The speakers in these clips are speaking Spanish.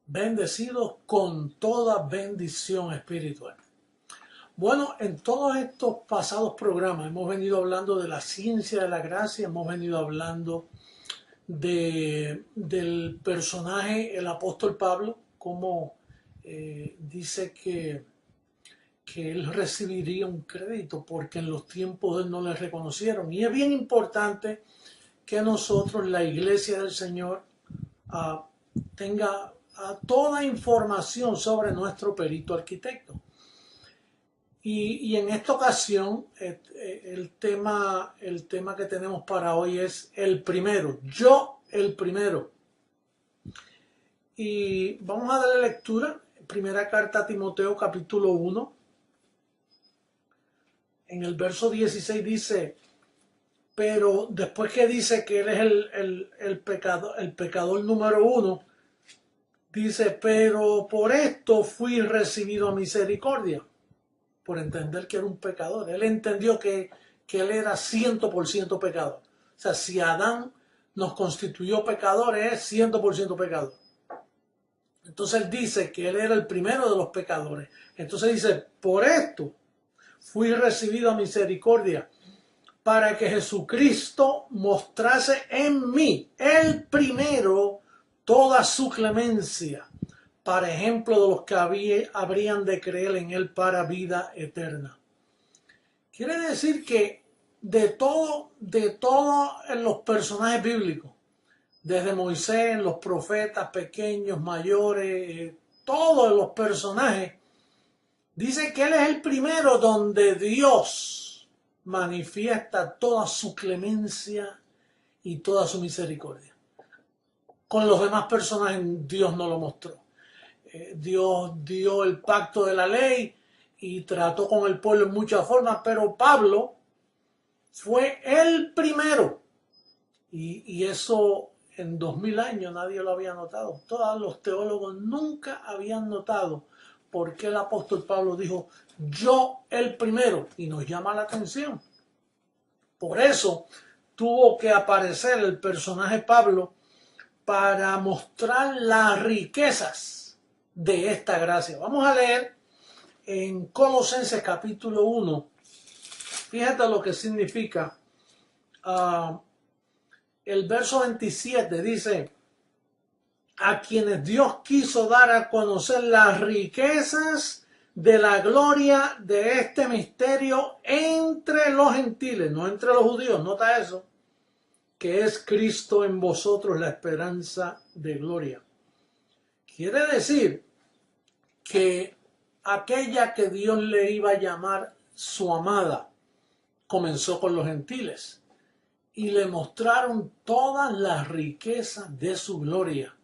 bendecidos con toda bendición espiritual. Bueno, en todos estos pasados programas hemos venido hablando de la ciencia de la gracia, hemos venido hablando del personaje, el apóstol Pablo, como dice que él recibiría un crédito porque en los tiempos de él no le reconocieron. Y es bien importante que nosotros, la iglesia del Señor, tenga toda información sobre nuestro perito arquitecto. Y en esta ocasión, el tema que tenemos para hoy es el primero, yo el primero. Y vamos a darle lectura, primera carta a Timoteo capítulo 1. En el verso 16 dice, pero después que dice que él es el pecador número 1, dice, pero por esto fui recibido a misericordia, por entender que era un pecador. Él entendió que él era 100% pecador. O sea, si Adán nos constituyó pecadores, es 100% pecador. Entonces él dice que él era el primero de los pecadores. Entonces dice, por esto fui recibido a misericordia, para que Jesucristo mostrase en mí, el primero, toda su clemencia, para ejemplo de los que habrían de creer en él para vida eterna. Quiere decir que de todo en los personajes bíblicos, desde Moisés, los profetas pequeños, mayores, todos los personajes, dice que él es el primero donde Dios manifiesta toda su clemencia y toda su misericordia. Con los demás personajes Dios no lo mostró. Dios dio el pacto de la ley y trató con el pueblo en muchas formas, pero Pablo fue el primero. Y eso en 2000 años nadie lo había notado. Todos los teólogos nunca habían notado por qué el apóstol Pablo dijo, yo el primero, y nos llama la atención. Por eso tuvo que aparecer el personaje Pablo para mostrar las riquezas de esta gracia. Vamos a leer en Colosenses capítulo 1. Fíjate lo que significa. El verso 27 dice, a quienes Dios quiso dar a conocer las riquezas de la gloria de este misterio entre los gentiles, no entre los judíos, nota eso, que es Cristo en vosotros la esperanza de gloria. Quiere decir que aquella que Dios le iba a llamar su amada comenzó con los gentiles y le mostraron todas las riquezas de su gloria.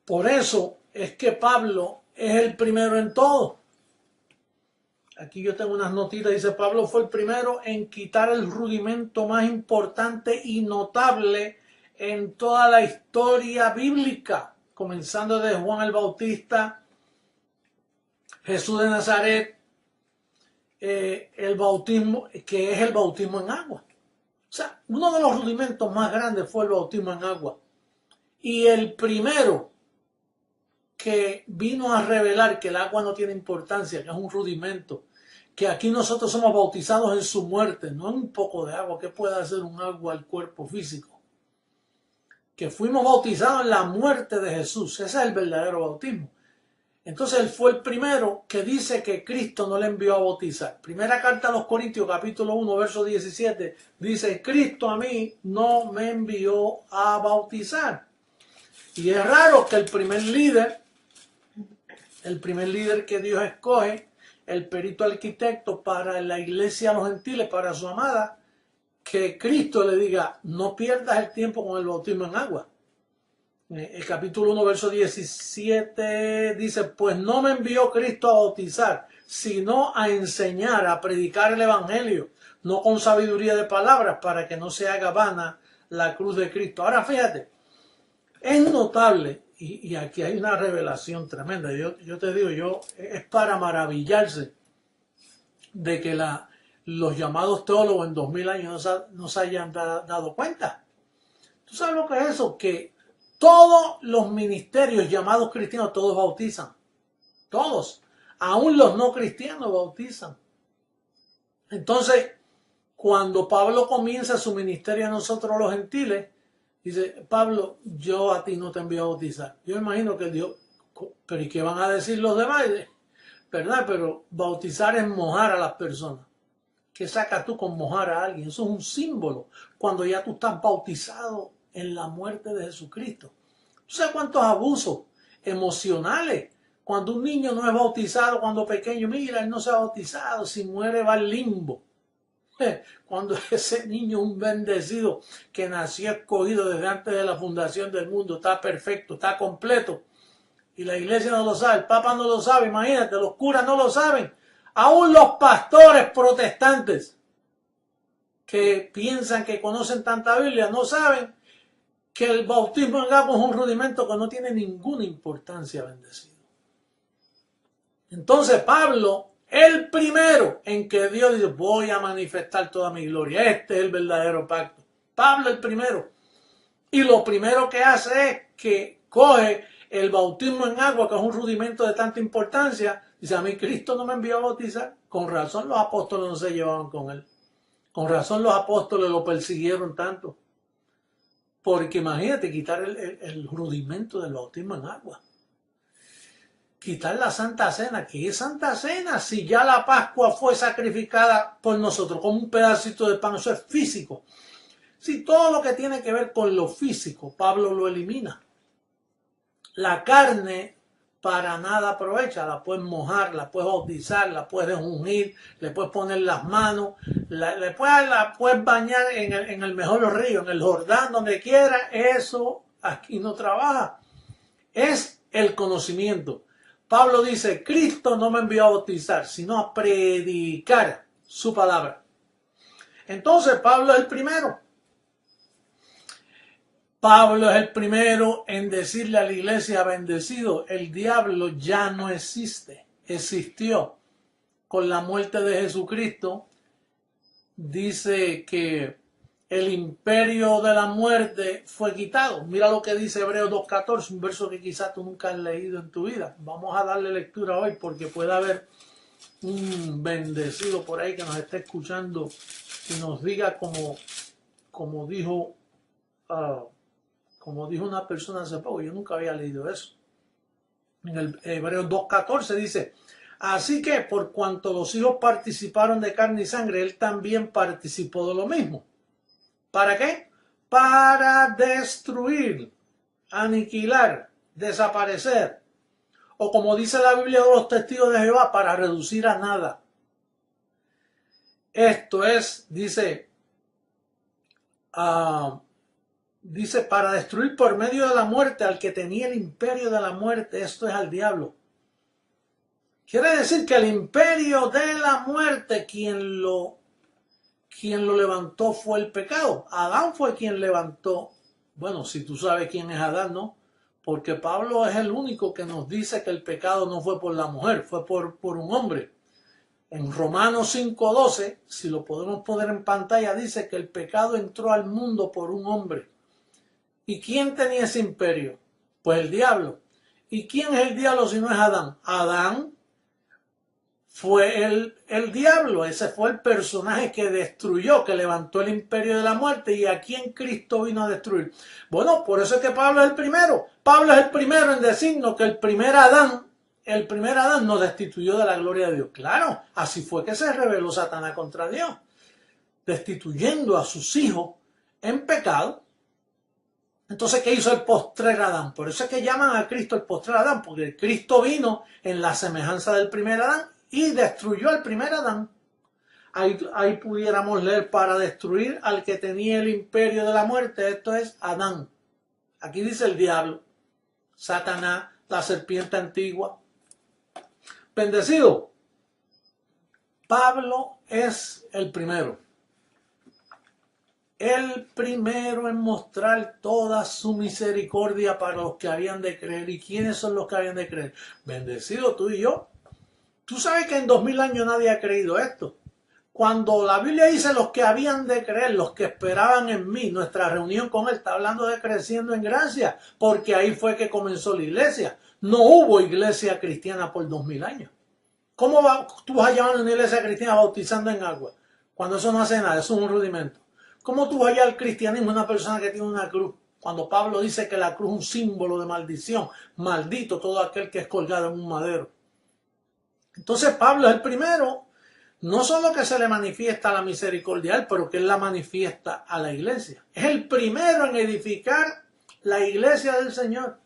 Por eso es que Pablo es el primero en todo. Aquí yo tengo unas notitas, dice Pablo fue el primero en quitar el rudimento más importante y notable en toda la historia bíblica, comenzando de Juan el Bautista, Jesús de Nazaret, el bautismo, que es el bautismo en agua. O sea, uno de los rudimentos más grandes fue el bautismo en agua. Y el primero que vino a revelar que el agua no tiene importancia, que es un rudimento, que aquí nosotros somos bautizados en su muerte, no en un poco de agua, que puede hacer un agua al cuerpo físico. Que fuimos bautizados en la muerte de Jesús, ese es el verdadero bautismo. Entonces él fue el primero que dice que Cristo no le envió a bautizar. Primera carta a los Corintios, capítulo 1, verso 17, dice, Cristo a mí no me envió a bautizar. Y es raro que el primer líder que Dios escoge, el perito arquitecto para la iglesia a los gentiles, para su amada, que Cristo le diga, no pierdas el tiempo con el bautismo en agua. El capítulo 1, verso 17 dice, pues no me envió Cristo a bautizar, sino a enseñar, a predicar el evangelio, no con sabiduría de palabras, para que no se haga vana la cruz de Cristo. Ahora fíjate, es notable, y aquí hay una revelación tremenda, yo te digo, es para maravillarse de que los llamados teólogos en 2000 años no se hayan dado cuenta. ¿Tú sabes lo que es eso? Que todos los ministerios llamados cristianos, todos bautizan. Todos. Aún los no cristianos bautizan. Entonces, cuando Pablo comienza su ministerio a nosotros los gentiles, dice, Pablo, yo a ti no te envío a bautizar. Yo imagino que Dios, pero ¿y qué van a decir los demás? ¿Verdad? Pero bautizar es mojar a las personas. ¿Qué sacas tú con mojar a alguien? Eso es un símbolo. Cuando ya tú estás bautizado en la muerte de Jesucristo. ¿Tú sabes cuántos abusos emocionales? Cuando un niño no es bautizado, cuando pequeño, mira, él no se ha bautizado, si muere va al limbo. Cuando ese niño, un bendecido que nació escogido desde antes de la fundación del mundo, está perfecto, está completo. Y la iglesia no lo sabe, el Papa no lo sabe, imagínate, los curas no lo saben. Aún los pastores protestantes que piensan que conocen tanta Biblia no saben que el bautismo en agua es un rudimento que no tiene ninguna importancia, bendecido. Entonces Pablo, el primero en que Dios dice, voy a manifestar toda mi gloria. Este es el verdadero pacto. Pablo el primero. Y lo primero que hace es que coge el bautismo en agua, que es un rudimento de tanta importancia. Dice, a mí Cristo no me envió a bautizar. Con razón los apóstoles no se llevaban con él. Con razón los apóstoles lo persiguieron tanto. Porque imagínate, quitar el rudimento del bautismo en agua. Quitar la Santa Cena. ¿Qué es Santa Cena? Si ya la Pascua fue sacrificada por nosotros como un pedacito de pan, eso es físico. Si todo lo que tiene que ver con lo físico, Pablo lo elimina. La carne para nada aprovecha, la puedes mojar, la puedes bautizar, la puedes ungir, le puedes poner las manos, la puedes bañar en el mejor río, en el Jordán, donde quiera. Eso aquí no trabaja. Es el conocimiento. Pablo dice, Cristo no me envió a bautizar, sino a predicar su palabra. Entonces Pablo es el primero. Pablo es el primero en decirle a la iglesia, bendecido, el diablo ya no existe, existió. Con la muerte de Jesucristo, dice que el imperio de la muerte fue quitado. Mira lo que dice Hebreos 2.14, un verso que quizás tú nunca has leído en tu vida. Vamos a darle lectura hoy porque puede haber un bendecido por ahí que nos esté escuchando y nos diga como dijo una persona hace poco, yo nunca había leído eso. En el Hebreos 2.14 dice, así que por cuanto los hijos participaron de carne y sangre, él también participó de lo mismo. ¿Para qué? Para destruir, aniquilar, desaparecer. O como dice la Biblia de los testigos de Jehová, para reducir a nada. Esto es, dice, para destruir por medio de la muerte al que tenía el imperio de la muerte, esto es al diablo. Quiere decir que el imperio de la muerte, quien lo levantó fue el pecado. Adán fue quien levantó. Bueno, si tú sabes quién es Adán, ¿no? Porque Pablo es el único que nos dice que el pecado no fue por la mujer, fue por un hombre. En Romanos 5.12, si lo podemos poner en pantalla, dice que el pecado entró al mundo por un hombre. ¿Y quién tenía ese imperio? Pues el diablo. ¿Y quién es el diablo si no es Adán? Adán fue el diablo. Ese fue el personaje que destruyó, que levantó el imperio de la muerte. ¿Y a quién Cristo vino a destruir? Bueno, por eso es que Pablo es el primero. Pablo es el primero en decirnos que el primer Adán nos destituyó de la gloria de Dios. Claro, así fue que se rebeló Satanás contra Dios, destituyendo a sus hijos en pecado. Entonces, ¿qué hizo el postrer Adán? Por eso es que llaman a Cristo el postrer Adán, porque Cristo vino en la semejanza del primer Adán y destruyó al primer Adán. Ahí pudiéramos leer, para destruir al que tenía el imperio de la muerte, esto es Adán. Aquí dice el diablo, Satanás, la serpiente antigua. Bendecido. Pablo es el primero. El primero en mostrar toda su misericordia para los que habían de creer. ¿Y quiénes son los que habían de creer? Bendecido, tú y yo. Tú sabes que en 2000 años nadie ha creído esto. Cuando la Biblia dice los que habían de creer, los que esperaban en mí, nuestra reunión con Él está hablando de creciendo en gracia, porque ahí fue que comenzó la iglesia. No hubo iglesia cristiana por 2000 años. ¿Cómo tú vas a llamar a una iglesia cristiana bautizando en agua? Cuando eso no hace nada, eso es un rudimento. ¿Cómo tú vas a llamar al cristianismo a una persona que tiene una cruz? Cuando Pablo dice que la cruz es un símbolo de maldición, maldito todo aquel que es colgado en un madero. Entonces Pablo es el primero. No solo que se le manifiesta la misericordia a él, pero que él la manifiesta a la iglesia. Es el primero en edificar la iglesia del Señor.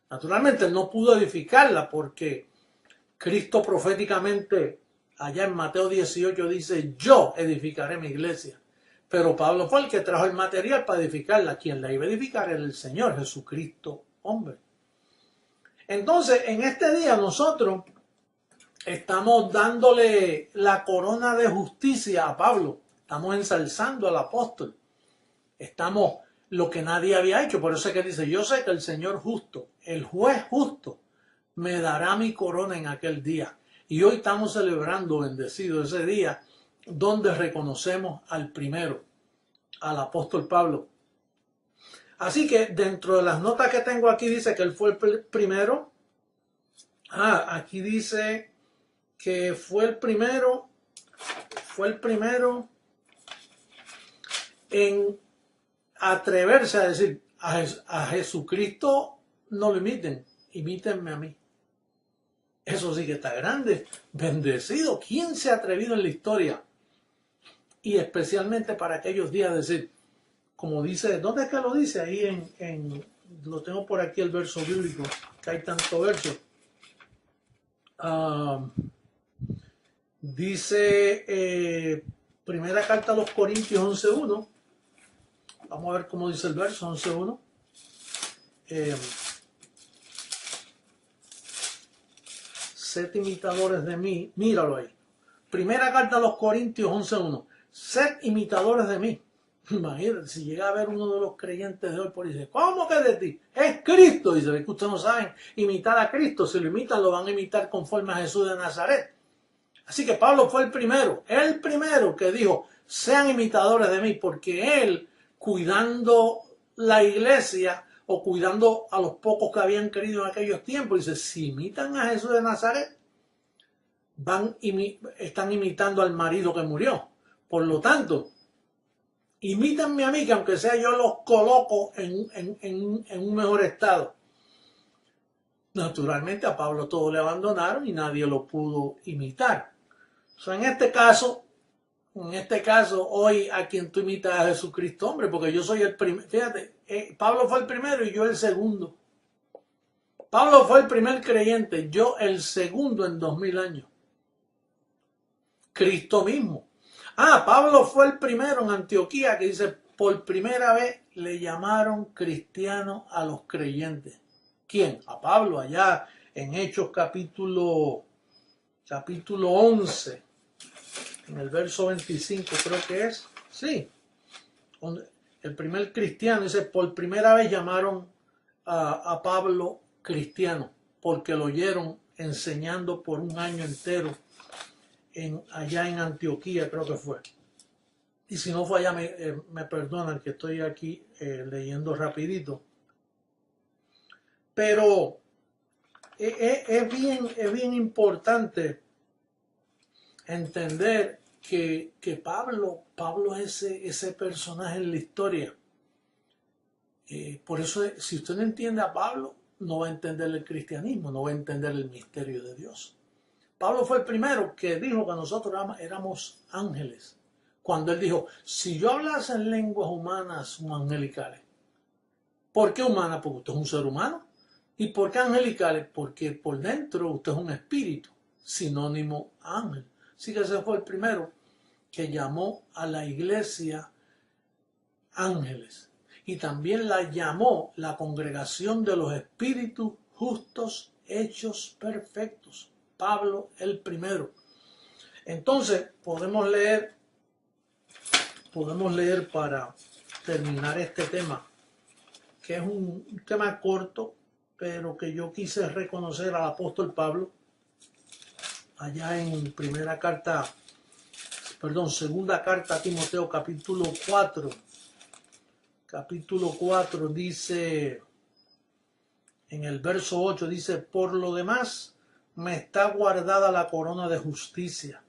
Naturalmente él no pudo edificarla porque Cristo proféticamente allá en Mateo 18 dice: yo edificaré mi iglesia. Pero Pablo fue el que trajo el material para edificarla. Quien la iba a edificar era el Señor Jesucristo, hombre. Entonces, en este día nosotros estamos dándole la corona de justicia a Pablo. Estamos ensalzando al apóstol. Estamos lo que nadie había hecho. Por eso es que dice: yo sé que el Señor justo, el juez justo, me dará mi corona en aquel día. Y hoy estamos celebrando, bendecido ese día, donde reconocemos al primero, al apóstol Pablo. Así que dentro de las notas que tengo aquí dice que él fue el primero. Aquí dice que fue el primero en atreverse a decir: a Jesucristo no lo imiten, imítenme a mí. Eso sí que está grande, bendecido. ¿Quién se ha atrevido en la historia? Y especialmente para aquellos días, decir, como dice, ¿dónde es que lo dice? Ahí lo tengo por aquí el verso bíblico, que hay tanto verso. Dice primera carta a los Corintios 11.1. Vamos a ver cómo dice el verso 11.1. Sed imitadores de mí. Míralo ahí. Primera carta a los Corintios 11.1. Sed imitadores de mí. Imagínate, si llega a ver uno de los creyentes de hoy por ahí, dice: ¿cómo que de ti? Es Cristo. Dice: es que ustedes no saben imitar a Cristo. Si lo imitan, lo van a imitar conforme a Jesús de Nazaret. Así que Pablo fue el primero que dijo: sean imitadores de mí, porque él, cuidando la iglesia o cuidando a los pocos que habían querido en aquellos tiempos, dice: si imitan a Jesús de Nazaret, están imitando al marido que murió. Por lo tanto, imítanme a mí, que aunque sea yo los coloco en un mejor estado. Naturalmente a Pablo todos le abandonaron y nadie lo pudo imitar. En este caso, hoy a quien tú imitas a Jesucristo, hombre, porque yo soy el primero. Fíjate, Pablo fue el primero y yo el segundo. Pablo fue el primer creyente, yo el segundo en 2000 años. Cristo mismo. Pablo fue el primero en Antioquía, que dice: por primera vez le llamaron cristiano a los creyentes. ¿Quién? A Pablo, allá en Hechos capítulo 11, en el verso 25 creo que es. Sí, el primer cristiano dice: por primera vez llamaron a Pablo cristiano, porque lo oyeron enseñando por un año entero allá en Antioquía, creo que fue. Y si no fue allá, me perdonan que estoy aquí leyendo rapidito. Pero es bien importante entender que Pablo es ese personaje en la historia. Por eso, si usted no entiende a Pablo, no va a entender el cristianismo, no va a entender el misterio de Dios. Pablo fue el primero que dijo que nosotros éramos ángeles. Cuando él dijo: si yo hablase en lenguas humanas o angelicales. ¿Por qué humanas? Porque usted es un ser humano. ¿Y por qué angelicales? Porque por dentro usted es un espíritu, sinónimo a ángel. Así que ese fue el primero que llamó a la iglesia ángeles. Y también la llamó la congregación de los espíritus justos hechos perfectos. Pablo el primero. Entonces podemos leer para terminar este tema, que es un tema corto, pero que yo quise reconocer al apóstol Pablo allá en primera carta segunda carta a Timoteo, capítulo 4. Capítulo 4 dice, en el verso 8 dice, por lo demás me está guardada la corona de justicia,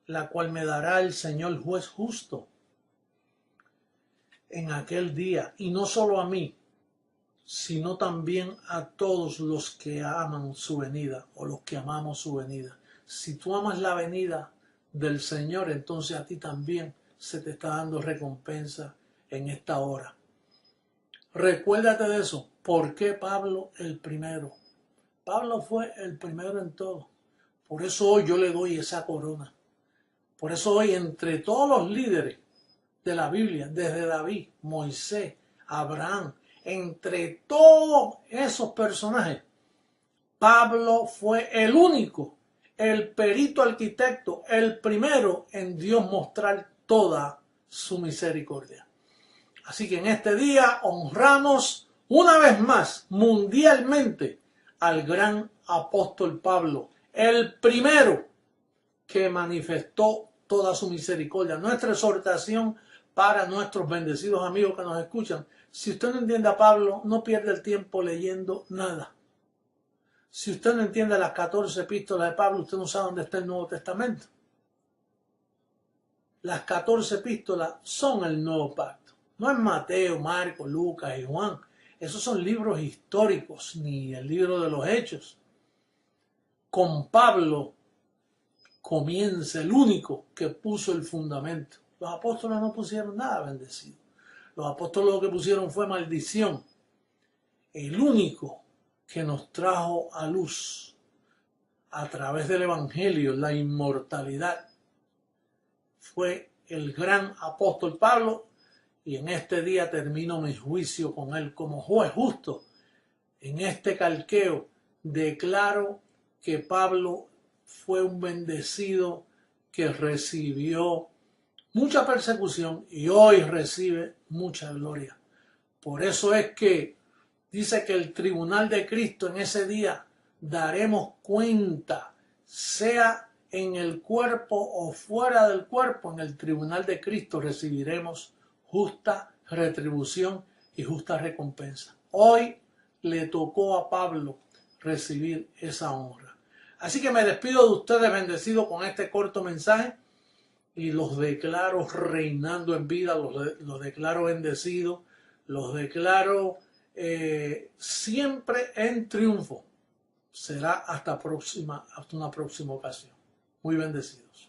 la cual me dará el Señor juez justo en aquel día, y no solo a mí, sino también a todos los que aman su venida, o los que amamos su venida. Si tú amas la venida del Señor, entonces a ti también se te está dando recompensa en esta hora. Recuérdate de eso. ¿Por qué Pablo el primero? Pablo fue el primero en todo. Por eso hoy yo le doy esa corona. Por eso hoy, entre todos los líderes de la Biblia, desde David, Moisés, Abraham, entre todos esos personajes, Pablo fue el único, el perito arquitecto, el primero en Dios mostrar toda su misericordia. Así que en este día honramos una vez más mundialmente al gran apóstol Pablo, el primero que manifestó toda su misericordia. Nuestra exhortación para nuestros bendecidos amigos que nos escuchan: si usted no entiende a Pablo, no pierda el tiempo leyendo nada. Si usted no entiende las 14 epístolas de Pablo, usted no sabe dónde está el Nuevo Testamento. Las 14 epístolas son el Nuevo Pacto. No es Mateo, Marcos, Lucas y Juan. Esos son libros históricos, ni el libro de los Hechos. Con Pablo comienza el único que puso el fundamento. Los apóstoles no pusieron nada bendecido. Los apóstoles lo que pusieron fue maldición. El único que nos trajo a luz a través del Evangelio la inmortalidad fue el gran apóstol Pablo, y en este día termino mi juicio con él como juez justo. En este calqueo declaro que Pablo fue un bendecido que recibió mucha persecución y hoy recibe mucha gloria. Por eso es que dice que el tribunal de Cristo en ese día daremos cuenta, sea en el cuerpo o fuera del cuerpo. En el tribunal de Cristo recibiremos justa retribución y justa recompensa. Hoy le tocó a Pablo recibir esa honra. Así que me despido de ustedes bendecido con este corto mensaje y los declaro reinando en vida, los declaro bendecidos, los declaro siempre en triunfo. Será hasta una próxima ocasión. Muy bendecidos.